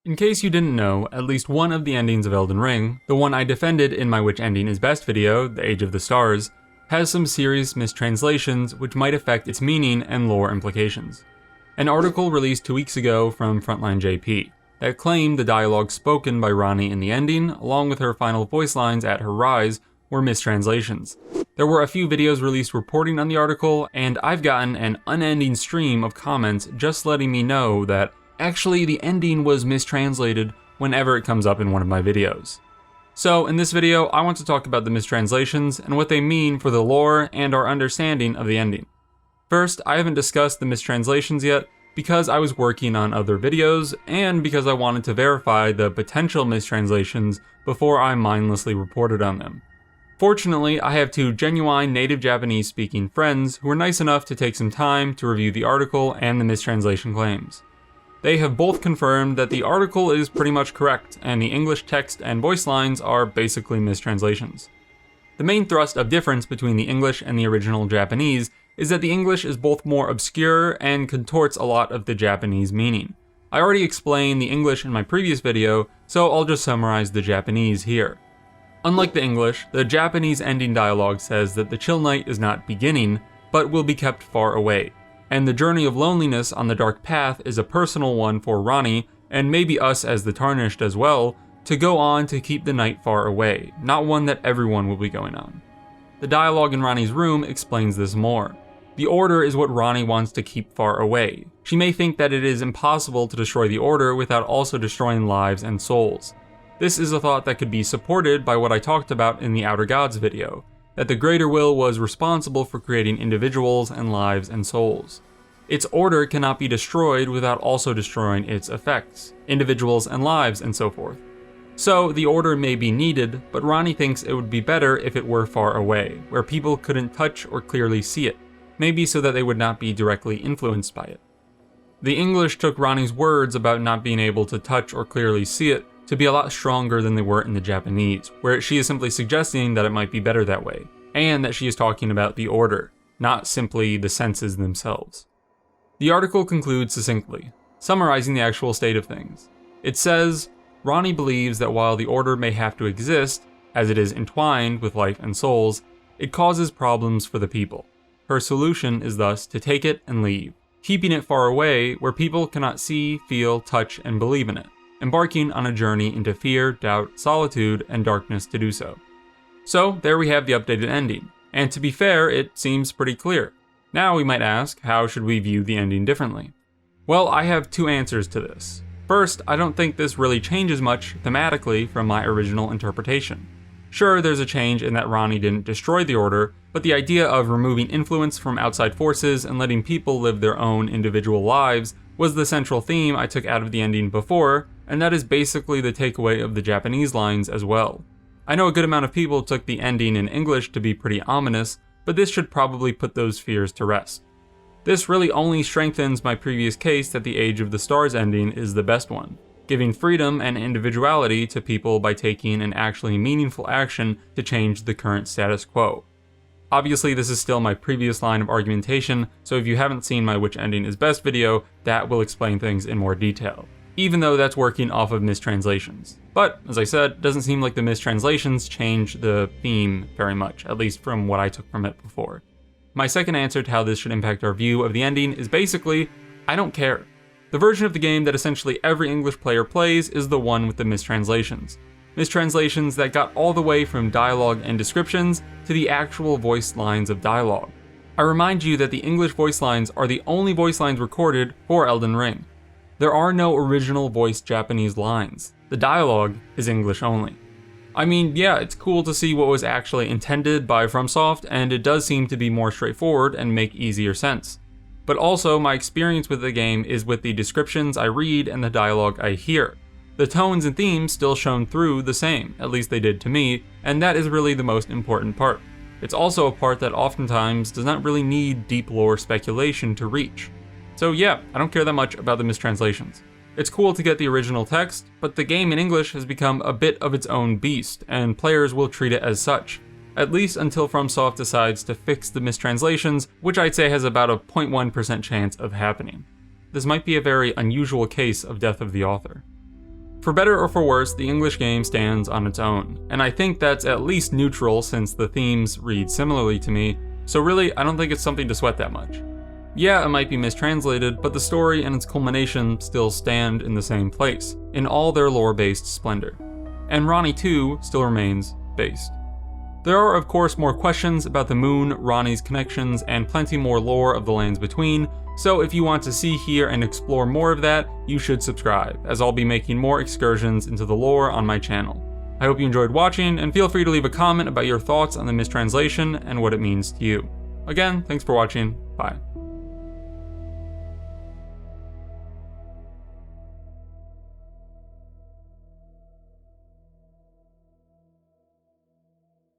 In case you didn't know, at least one of the endings of Elden Ring, the one I defended in my Which Ending is Best video, The Age of the Stars, has some serious mistranslations which might affect its meaning and lore implications. An article released 2 weeks ago from Frontline JP that claimed the dialogue spoken by Ranni in the ending, along with her final voice lines at her rise, were mistranslations. There were a few videos released reporting on the article, and I've gotten an unending stream of comments just letting me know that actually the ending was mistranslated whenever it comes up in one of my videos. So in this video, I want to talk about the mistranslations and what they mean for the lore and our understanding of the ending. First, I haven't discussed the mistranslations yet because I was working on other videos and because I wanted to verify the potential mistranslations before I mindlessly reported on them. Fortunately, I have two genuine native Japanese speaking friends who were nice enough to take some time to review the article and the mistranslation claims. They have both confirmed that the article is pretty much correct, and the English text and voice lines are basically mistranslations. The main thrust of difference between the English and the original Japanese is that the English is both more obscure and contorts a lot of the Japanese meaning. I already explained the English in my previous video, so I'll just summarize the Japanese here. Unlike the English, the Japanese ending dialogue says that the chill night is not beginning, but will be kept far away. And the journey of loneliness on the dark path is a personal one for Ranni, and maybe us as the Tarnished as well, to go on to keep the night far away, not one that everyone will be going on. The dialogue in Ranni's room explains this more. The Order is what Ranni wants to keep far away. She may think that it is impossible to destroy the Order without also destroying lives and souls. This is a thought that could be supported by what I talked about in the Outer Gods video, that the Greater Will was responsible for creating individuals and lives and souls. Its order cannot be destroyed without also destroying its effects, individuals and lives, and so forth. So the order may be needed, but Ranni thinks it would be better if it were far away, where people couldn't touch or clearly see it, maybe so that they would not be directly influenced by it. The English took Ranni's words about not being able to touch or clearly see it to be a lot stronger than they were in the Japanese, where she is simply suggesting that it might be better that way, and that she is talking about the order, not simply the senses themselves. The article concludes succinctly, summarizing the actual state of things. It says, Ranni believes that while the order may have to exist, as it is entwined with life and souls, it causes problems for the people. Her solution is thus to take it and leave, keeping it far away where people cannot see, feel, touch, and believe in it, embarking on a journey into fear, doubt, solitude, and darkness to do so. So there we have the updated ending, and to be fair, it seems pretty clear. Now we might ask, how should we view the ending differently? Well, I have two answers to this. First, I don't think this really changes much thematically from my original interpretation. Sure, there's a change in that Ranni didn't destroy the Order, but the idea of removing influence from outside forces and letting people live their own individual lives was the central theme I took out of the ending before, and that is basically the takeaway of the Japanese lines as well. I know a good amount of people took the ending in English to be pretty ominous, but this should probably put those fears to rest. This really only strengthens my previous case that the Age of the Stars ending is the best one, giving freedom and individuality to people by taking an actually meaningful action to change the current status quo. Obviously, this is still my previous line of argumentation, so if you haven't seen my Which Ending is Best video, that will explain things in more detail, even though that's working off of mistranslations. But, as I said, it doesn't seem like the mistranslations change the theme very much, at least from what I took from it before. My second answer to how this should impact our view of the ending is basically, I don't care. The version of the game that essentially every English player plays is the one with the mistranslations. Mistranslations that got all the way from dialogue and descriptions to the actual voice lines of dialogue. I remind you that the English voice lines are the only voice lines recorded for Elden Ring. There are no original voiced Japanese lines. The dialogue is English only. I mean, yeah, it's cool to see what was actually intended by FromSoft, and it does seem to be more straightforward and make easier sense. But also, my experience with the game is with the descriptions I read and the dialogue I hear. The tones and themes still shone through the same, at least they did to me, and that is really the most important part. It's also a part that oftentimes does not really need deep lore speculation to reach. So yeah, I don't care that much about the mistranslations. It's cool to get the original text, but the game in English has become a bit of its own beast, and players will treat it as such, at least until FromSoft decides to fix the mistranslations, which I'd say has about a 0.1% chance of happening. This might be a very unusual case of death of the author. For better or for worse, the English game stands on its own, and I think that's at least neutral since the themes read similarly to me, so really, I don't think it's something to sweat that much. Yeah, it might be mistranslated, but the story and its culmination still stand in the same place, in all their lore-based splendor. And Ranni 2 still remains based. There are of course more questions about the moon, Ranni's connections, and plenty more lore of the lands between, so if you want to see, hear, and explore more of that, you should subscribe, as I'll be making more excursions into the lore on my channel. I hope you enjoyed watching, and feel free to leave a comment about your thoughts on the mistranslation and what it means to you. Again, thanks for watching, bye.